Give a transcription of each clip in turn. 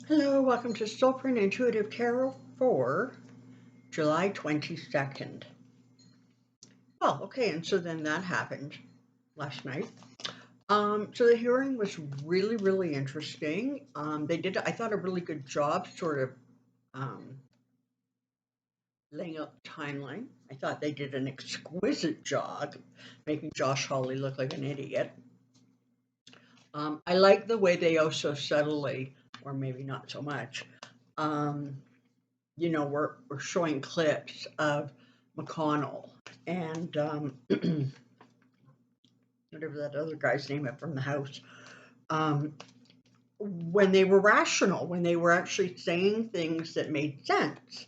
Hello, welcome to Soulprint Intuitive Tarot for July 22nd. Well, okay, and so then that happened last night. So the hearing was really interesting. They did, I thought, a really good job sort of um, laying out the timeline. I thought they did an exquisite job making Josh Hawley look like an idiot. I like the way they also subtly, or maybe not so much, um, we're showing clips of McConnell and whatever that other guy's name is from the House, um, when they were rational, when they were actually saying things that made sense.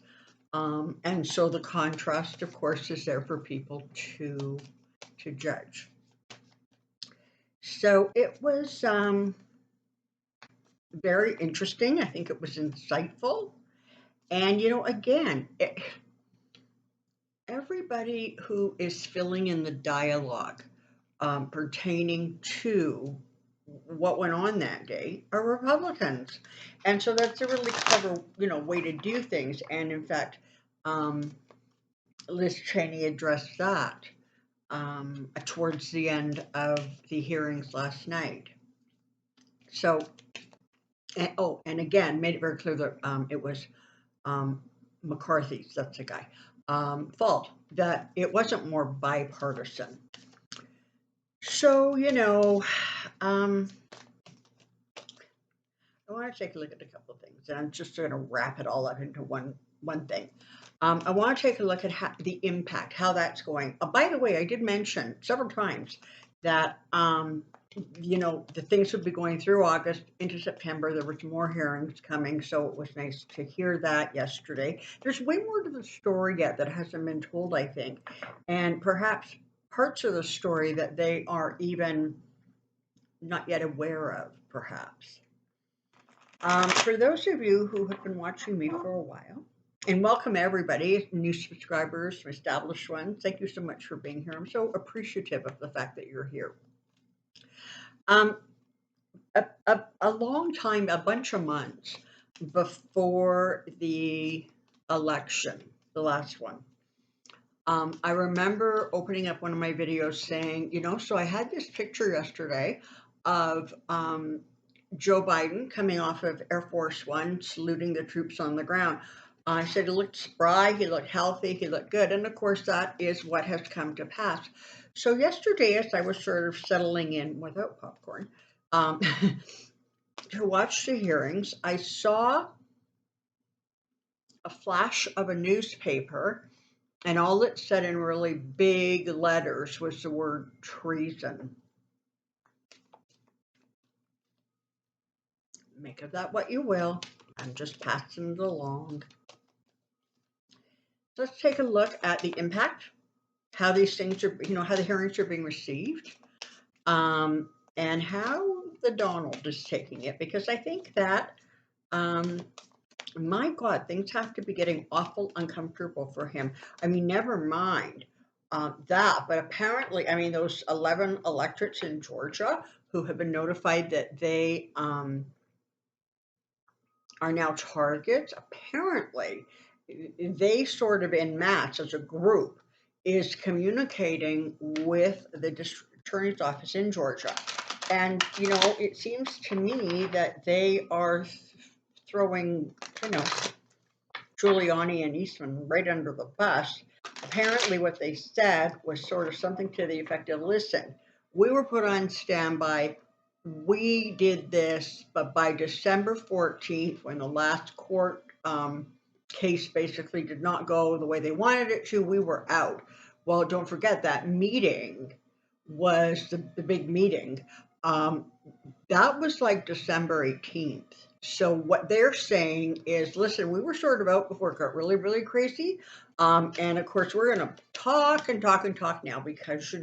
And so the contrast, of course, is there for people to judge. So it was very interesting. I think it was insightful. And, again, everybody who is filling in the dialogue pertaining to what went on that day are Republicans. And so that's a really clever, way to do things. And in fact, um, Liz Cheney addressed that towards the end of the hearings last night. So, and again, made it very clear that it was McCarthy's, that's the guy, fault, that it wasn't more bipartisan. So, I want to take a look at a couple of things, and I'm just going to wrap it all up into one thing. I want to take a look at the impact, how that's going. By the way, I did mention several times that the things would be going through August into September. There was more hearings coming, so it was nice to hear that yesterday. There's way more to the story yet that hasn't been told, I think, and perhaps parts of the story that they are even not yet aware of, perhaps. For those of you who have been watching me for a while, and welcome everybody, new subscribers, established ones, thank you so much for being here. I'm so appreciative of the fact that you're here. A long time, a bunch of months before the election, the last one, I remember opening up one of my videos saying, so I had this picture yesterday of Joe Biden coming off of Air Force One, saluting the troops on the ground. I said he looked spry, he looked healthy, he looked good. And of course, that is what has come to pass. So yesterday, as I was sort of settling in without popcorn to watch the hearings, I saw a flash of a newspaper, and all it said in really big letters was the word treason. Make of that what you will. I'm just passing it along. Let's take a look at the impact, how these things are, how the hearings are being received, and how the Donald is taking it, because I think that, my God, things have to be getting awful uncomfortable for him. I mean, never mind that, but apparently, I mean, those 11 electorates in Georgia who have been notified that they are now targets, apparently they sort of en masse as a group is communicating with the district attorney's office in Georgia. And, it seems to me that they are throwing, Giuliani and Eastman right under the bus. Apparently what they said was sort of something to the effect of, listen, we were put on standby, we did this, but by December 14th, when the last court case basically did not go the way they wanted it to, we were out. Well, don't forget that meeting was the big meeting. That was like December 18th. So what they're saying is, listen, we were sort of out before it got really crazy. And of course, we're going to talk and talk now because,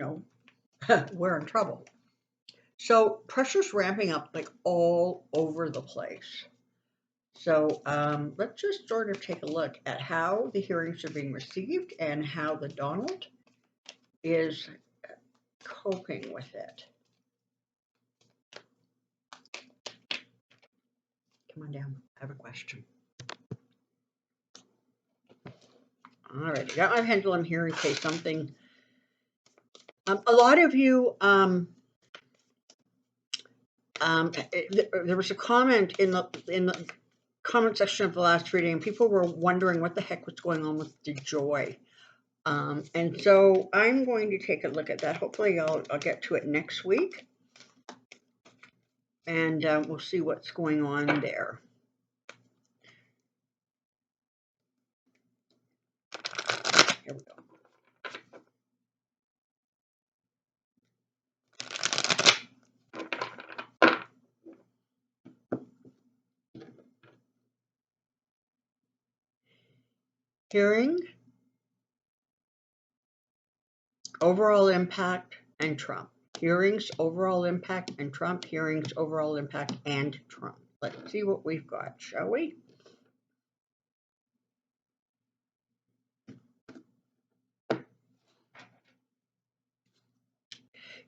we're in trouble. So pressure's ramping up like all over the place. So let's just sort of take a look at how the hearings are being received and how the Donald is coping with it. Come on down. I have a question. All right, I got my pendulum here in case something. A lot of you, there was a comment in the comment section of the last reading, and people were wondering what the heck was going on with the joy. And so I'm going to take a look at that. Hopefully, I'll get to it next week, and we'll see what's going on there. Here we go. Hearing, overall impact, and Trump. Hearings, overall impact, and Trump. Hearings, overall impact, and Trump. Let's see what we've got, shall we?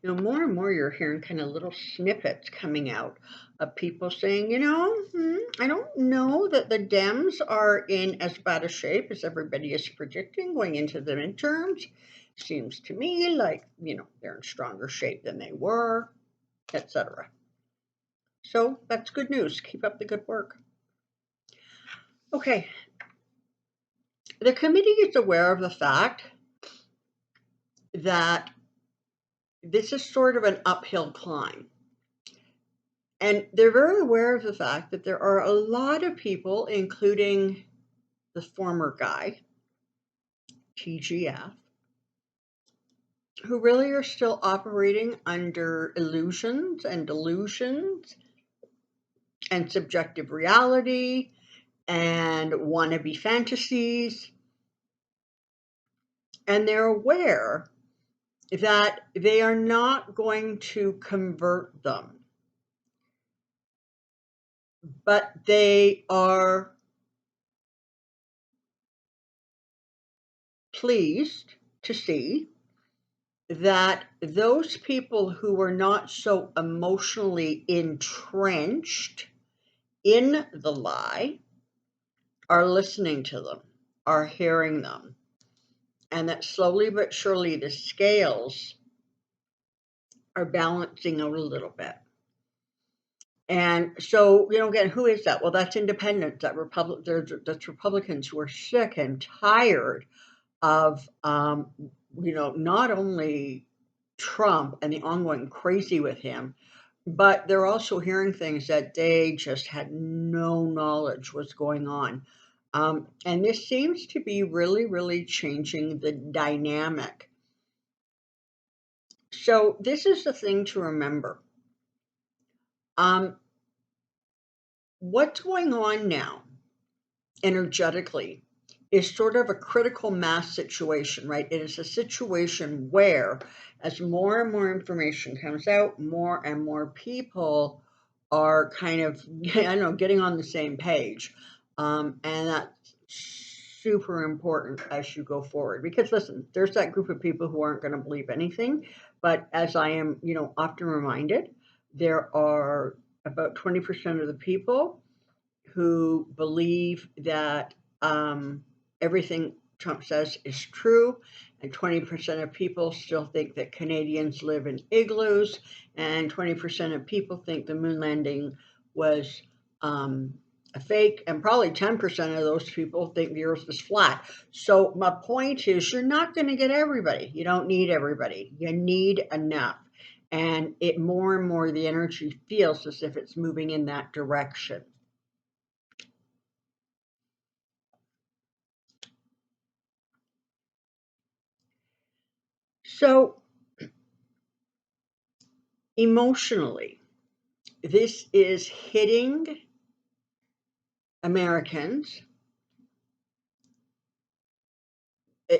You know, more and more you're hearing kind of little snippets coming out of people saying, I don't know that the Dems are in as bad a shape as everybody is predicting going into the midterms. Seems to me like, they're in stronger shape than they were, etc. So that's good news. Keep up the good work. Okay. The committee is aware of the fact that this is sort of an uphill climb. And they're very aware of the fact that there are a lot of people, including the former guy, TGF, who really are still operating under illusions and delusions and subjective reality and wannabe fantasies. And they're aware that they are not going to convert them, but they are pleased to see that those people who are not so emotionally entrenched in the lie are listening to them, are hearing them, and that slowly but surely the scales are balancing out a little bit. And so, again, who is that? Well, that's independents, that's Republicans who are sick and tired of, not only Trump and the ongoing crazy with him, but they're also hearing things that they just had no knowledge was going on. And this seems to be really, really changing the dynamic. So this is the thing to remember. What's going on now, energetically, is sort of a critical mass situation, right? It is a situation where, as more and more information comes out, more and more people are kind of, getting on the same page. And that's super important as you go forward. Because listen, there's that group of people who aren't going to believe anything. But as I am, often reminded, there are about 20% of the people who believe that everything Trump says is true, and 20% of people still think that Canadians live in igloos, and 20% of people think the moon landing was a fake, and probably 10% of those people think the earth is flat. So my point is, you're not going to get everybody. You don't need everybody. You need enough. And it more and more the energy feels as if it's moving in that direction. So emotionally, this is hitting Americans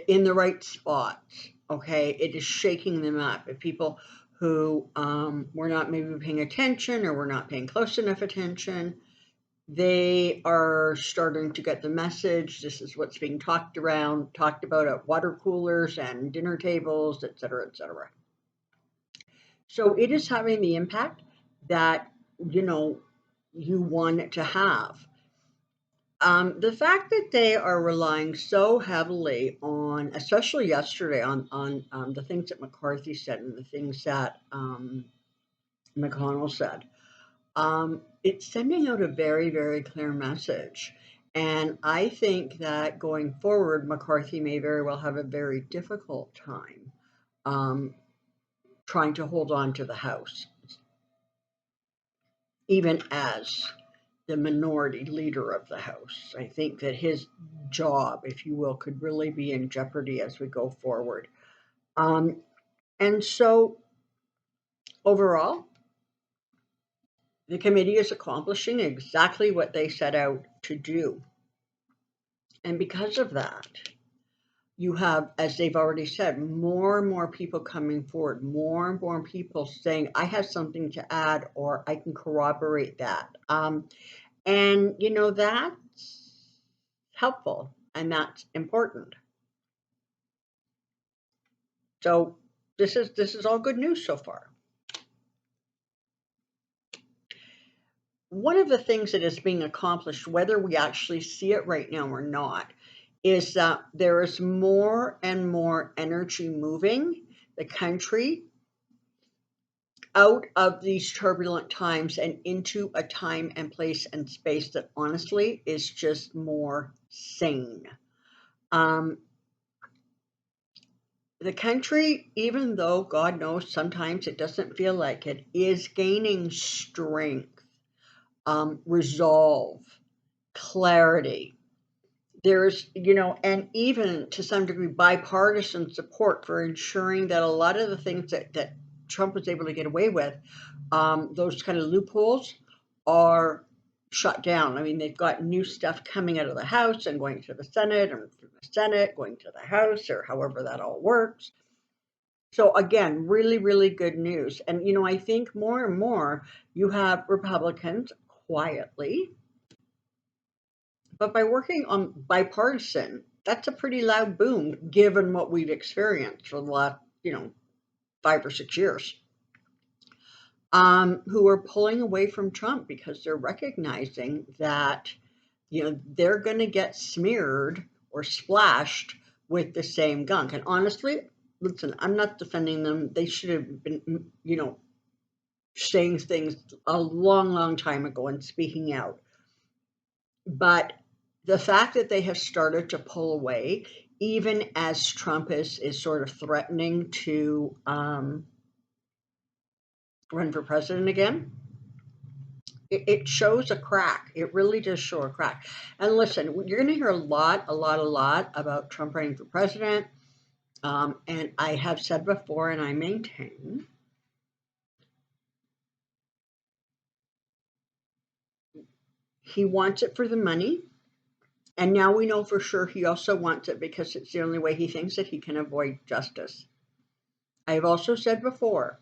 in the right spots, okay? It is shaking them up. If people who were not maybe paying attention or were not paying close enough attention, they are starting to get the message. This is what's being talked about at water coolers and dinner tables, et cetera, et cetera. So it is having the impact that, you want it to have. The fact that they are relying so heavily on, especially yesterday, on the things that McCarthy said and the things that McConnell said, it's sending out a very, very clear message. And I think that going forward, McCarthy may very well have a very difficult time trying to hold on to the House, even as the minority leader of the House. I think that his job, if you will, could really be in jeopardy as we go forward. And so, overall, the committee is accomplishing exactly what they set out to do. And because of that, you have, as they've already said, more and more people coming forward, more and more people saying, I have something to add or I can corroborate that. And, that's helpful and that's important. So this is all good news so far. One of the things that is being accomplished, whether we actually see it right now or not, is that there is more and more energy moving the country out of these turbulent times and into a time and place and space that honestly is just more sane. The country, even though God knows sometimes it doesn't feel like it, is gaining strength, resolve, clarity. There's, and even to some degree, bipartisan support for ensuring that a lot of the things that Trump was able to get away with, those kind of loopholes, are shut down. I mean, they've got new stuff coming out of the House and going to the Senate, and from the Senate going to the House, or however that all works. So again, really, really good news. And, I think more and more you have Republicans quietly, but by working on bipartisan, that's a pretty loud boom given what we've experienced for the last, 5 or 6 years, who are pulling away from Trump because they're recognizing that, they're going to get smeared or splashed with the same gunk. And honestly, listen, I'm not defending them. They should have been, saying things a long, long time ago and speaking out. But the fact that they have started to pull away, even as Trump is sort of threatening to run for president again, it shows a crack. It really does show a crack. And listen, you're going to hear a lot about Trump running for president. And I have said before, and I maintain, he wants it for the money. And now we know for sure he also wants it because it's the only way he thinks that he can avoid justice. I've also said before,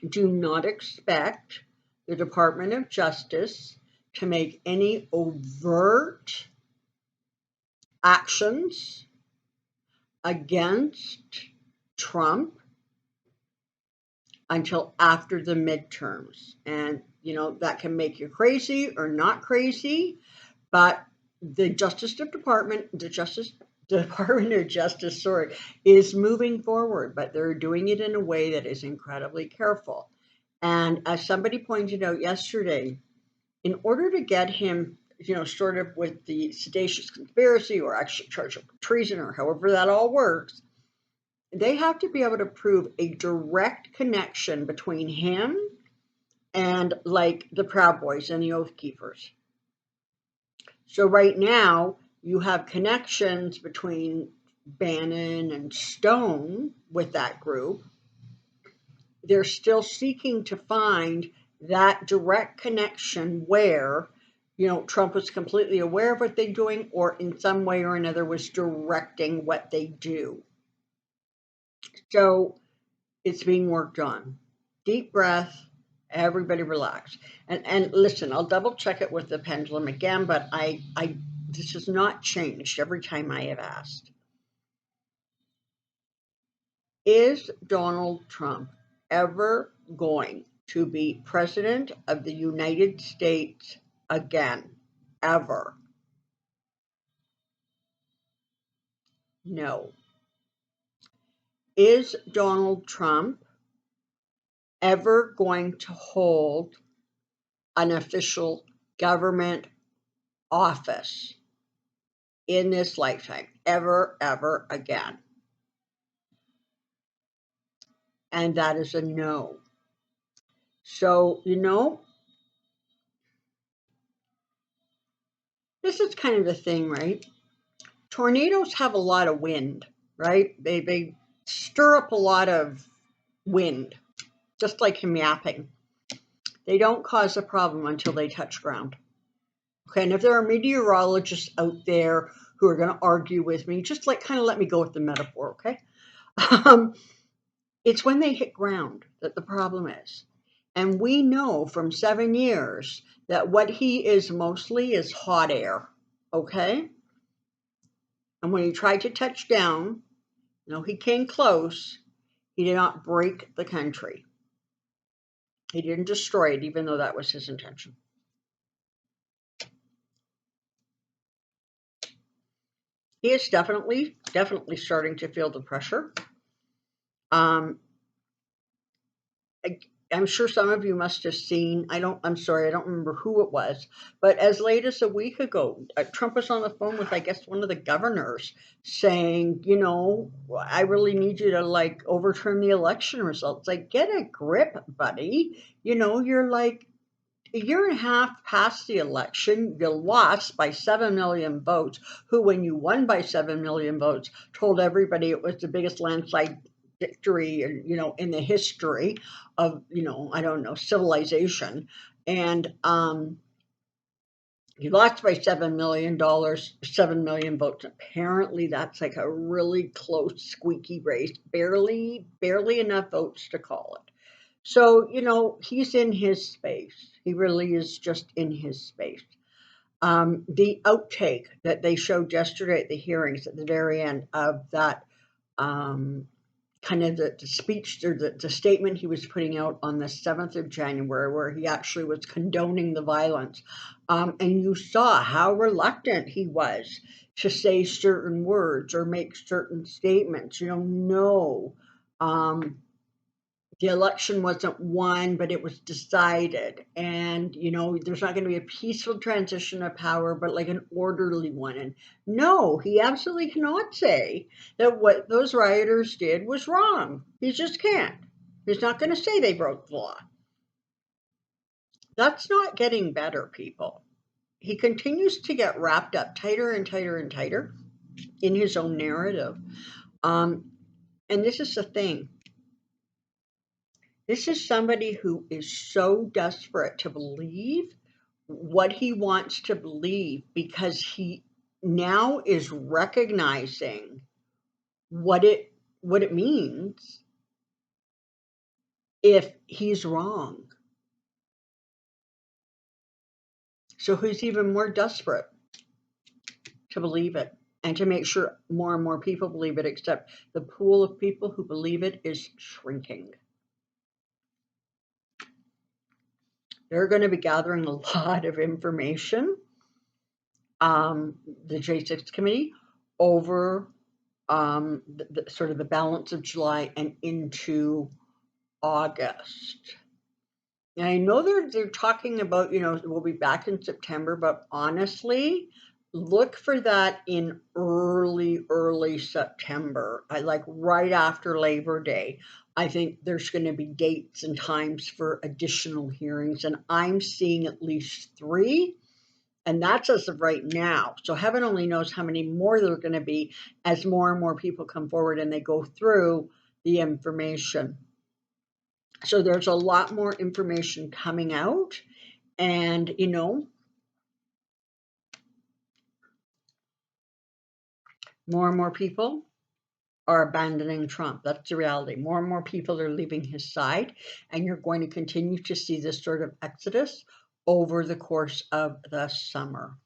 do not expect the Department of Justice to make any overt actions against Trump until after the midterms. And, that can make you crazy or not crazy, but the Department of Justice, is moving forward, but they're doing it in a way that is incredibly careful. And as somebody pointed out yesterday, in order to get him, sort of with the seditious conspiracy or actually charge of treason or however that all works, they have to be able to prove a direct connection between him and like the Proud Boys and the Oath Keepers. So right now you have connections between Bannon and Stone with that group. They're still seeking to find that direct connection where, Trump was completely aware of what they're doing or in some way or another was directing what they do. So it's being worked on. Deep breath. Everybody relax. And listen, I'll double check it with the pendulum again, but this has not changed every time I have asked. Is Donald Trump ever going to be president of the United States again, ever? No. Is Donald Trump ever going to hold an official government office in this lifetime, ever, ever again? And that is a no. So, this is kind of the thing, right? Tornadoes have a lot of wind, right? They stir up a lot of wind, just like him yapping. They don't cause a problem until they touch ground. Okay, and if there are meteorologists out there who are going to argue with me, just like kind of let me go with the metaphor, okay? It's when they hit ground that the problem is. And we know from 7 years that what he is mostly is hot air, okay? And when he tried to touch down, he came close, he did not break the country. He didn't destroy it, even though that was his intention. He is definitely starting to feel the pressure. I'm sure some of you must have seen, I'm sorry, I don't remember who it was, but as late as a week ago, Trump was on the phone with, I guess, one of the governors saying, I really need you to overturn the election results. Like, get a grip, buddy. You're like a year and a half past the election, you lost by 7 million votes, who, when you won by 7 million votes, told everybody it was the biggest landslide victory, in the history of, civilization. And you lost by $7 million, 7 million votes. Apparently that's like a really close, squeaky race, barely enough votes to call it. So, he's in his space. He really is just in his space. The outtake that they showed yesterday at the hearings at the very end of that kind of the speech or the statement he was putting out on the 7th of January, where he actually was condoning the violence. And you saw how reluctant he was to say certain words or make certain statements. No. The election wasn't won, but it was decided. And, there's not going to be a peaceful transition of power, but like an orderly one. And no, he absolutely cannot say that what those rioters did was wrong. He just can't. He's not going to say they broke the law. That's not getting better, people. He continues to get wrapped up tighter and tighter and tighter in his own narrative. And this is the thing. This is somebody who is so desperate to believe what he wants to believe, because he now is recognizing what it means if he's wrong. So he's even more desperate to believe it and to make sure more and more people believe it, except the pool of people who believe it is shrinking. They're going to be gathering a lot of information, the J6 committee, over the sort of the balance of July and into August. And I know they're talking about, we'll be back in September, but honestly, look for that in early September. I like right after Labor Day. I think there's going to be dates and times for additional hearings, and I'm seeing at least 3. And that's as of right now. So heaven only knows how many more there are going to be as more and more people come forward and they go through the information. So there's a lot more information coming out. And, more and more people are abandoning Trump. That's the reality. More and more people are leaving his side. And you're going to continue to see this sort of exodus over the course of the summer.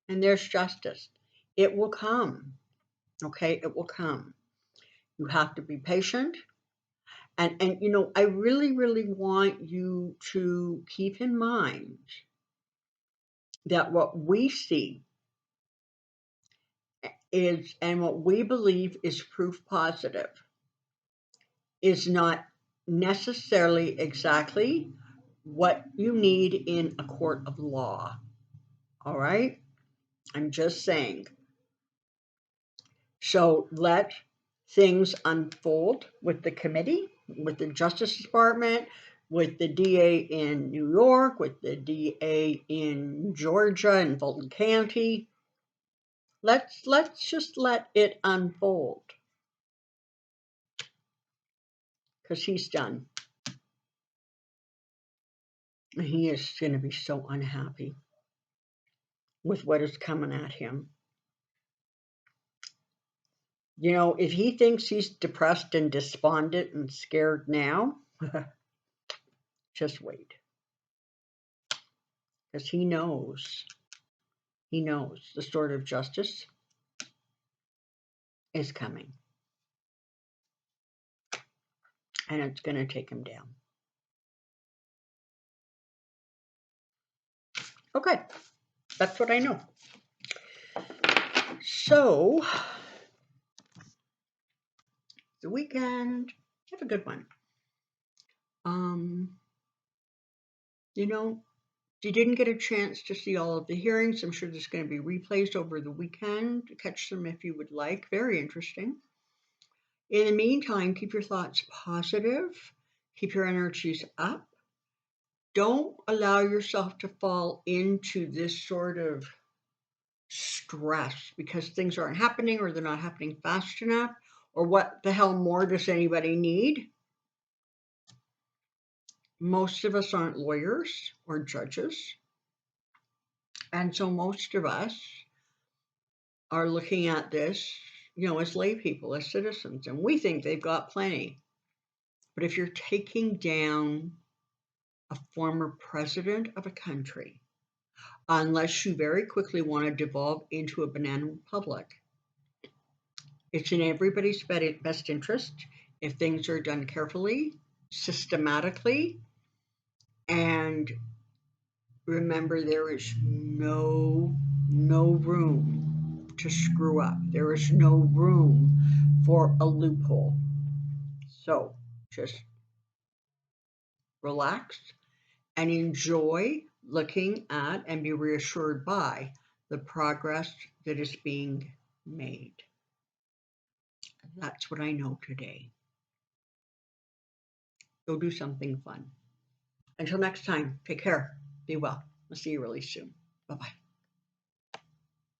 And there's justice. It will come. Okay, it will come. You have to be patient. And you know, I really, really want you to keep in mind that what we see is, and what we believe is proof positive, is not necessarily exactly what you need in a court of law. All right? I'm just saying. So let things unfold with the committee, with the Justice Department, with the DA in New York, with the DA in Georgia and Fulton County. Let's just let it unfold, because he's done. He is going to be so unhappy with what is coming at him. You know, if he thinks he's depressed and despondent and scared now, just wait. Because he knows the sword of justice is coming. And it's going to take him down. Okay, that's what I know. So, the weekend, have a good one. You know, if you didn't get a chance to see all of the hearings, I'm sure there's going to be replays over the weekend. Catch them if you would like. Very interesting. In the meantime, keep your thoughts positive. Keep your energies up. Don't allow yourself to fall into this sort of stress because things aren't happening or they're not happening fast enough, or what the hell more does anybody need? Most of us aren't lawyers or judges. And so most of us are looking at this, you know, as lay people, as citizens, and we think they've got plenty. But if you're taking down a former president of a country, unless you very quickly want to devolve into a banana republic, it's in everybody's best interest if things are done carefully, systematically, and remember, there is no room to screw up. There is no room for a loophole. So just relax and enjoy looking at and be reassured by the progress that is being made. That's what I know today. Go do something fun. Until next time, take care. Be well. I'll see you really soon. Bye-bye.